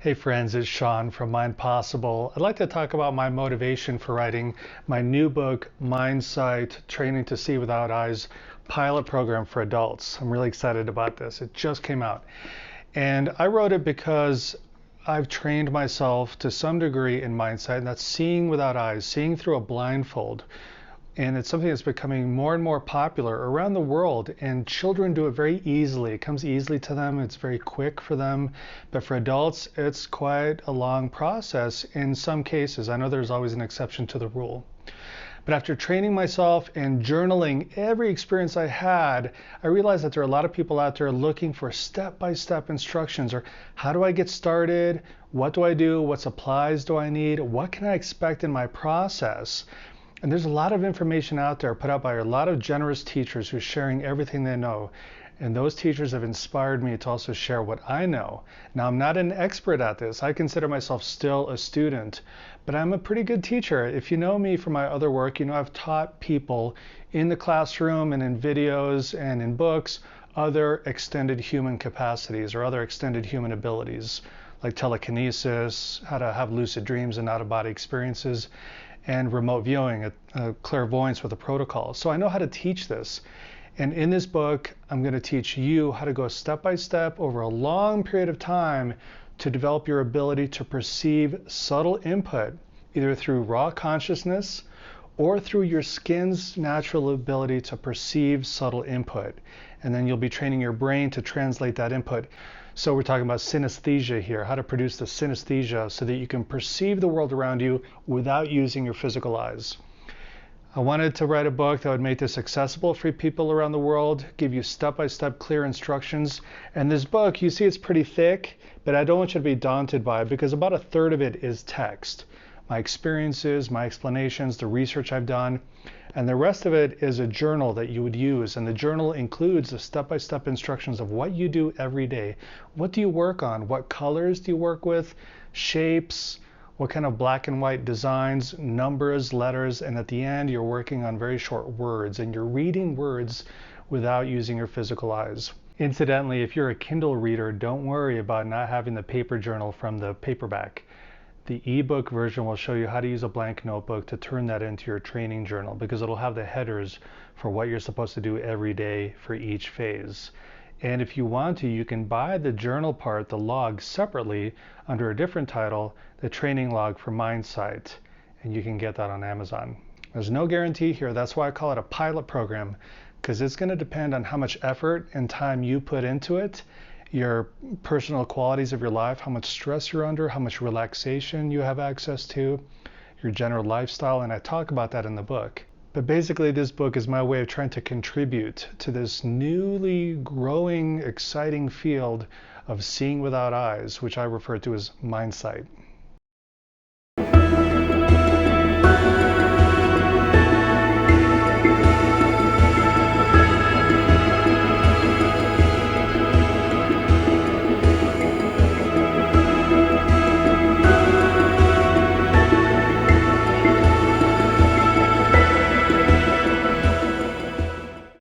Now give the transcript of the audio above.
Hey friends, it's Sean from Mind Possible. I'd like to talk about my motivation for writing my new book, Mindsight, Training to See Without Eyes, pilot program for adults. I'm really excited about this. It just came out. And I wrote it because I've trained myself to some degree in mindsight, and that's seeing without eyes, seeing through a blindfold. And it's something that's becoming more and more popular around the world, and children do it very easily. It comes easily to them, it's very quick for them, but for adults it's quite a long process in some cases. I know there's always an exception to the rule. But after training myself and journaling every experience I had, I realized that there are a lot of people out there looking for step-by-step instructions, or how do I get started? What do I do? What supplies do I need? What can I expect in my process? And there's a lot of information out there put out by a lot of generous teachers who are sharing everything they know. And those teachers have inspired me to also share what I know. Now, I'm not an expert at this. I consider myself still a student, but I'm a pretty good teacher. If you know me from my other work, you know I've taught people in the classroom and in videos and in books other extended human capacities or other extended human abilities, like telekinesis, how to have lucid dreams and out-of-body experiences, and remote viewing, clairvoyance with a protocol. So I know how to teach this. And in this book, I'm going to teach you how to go step by step over a long period of time to develop your ability to perceive subtle input, either through raw consciousness or through your skin's natural ability to perceive subtle input. And then you'll be training your brain to translate that input. So we're talking about synesthesia here, how to produce the synesthesia so that you can perceive the world around you without using your physical eyes. I wanted to write a book that would make this accessible for people around the world, give you step-by-step clear instructions. And this book, you see it's pretty thick, but I don't want you to be daunted by it because about a third of it is text. My experiences, my explanations, the research I've done, and the rest of it is a journal that you would use. And the journal includes the step-by-step instructions of what you do every day. What do you work on? What colors do you work with? Shapes? What kind of black and white designs, numbers, letters, and at the end you're working on very short words and you're reading words without using your physical eyes. Incidentally, if you're a Kindle reader, don't worry about not having the paper journal from the paperback. The ebook version will show you how to use a blank notebook to turn that into your training journal because it'll have the headers for what you're supposed to do every day for each phase. And if you want to, you can buy the journal part, the log, separately under a different title, the training log for Mindsight, and you can get that on Amazon. There's no guarantee here. That's why I call it a pilot program, because it's going to depend on how much effort and time you put into it, your personal qualities of your life, how much stress you're under, how much relaxation you have access to, your general lifestyle, and I talk about that in the book. But basically, this book is my way of trying to contribute to this newly growing, exciting field of seeing without eyes, which I refer to as Mindsight.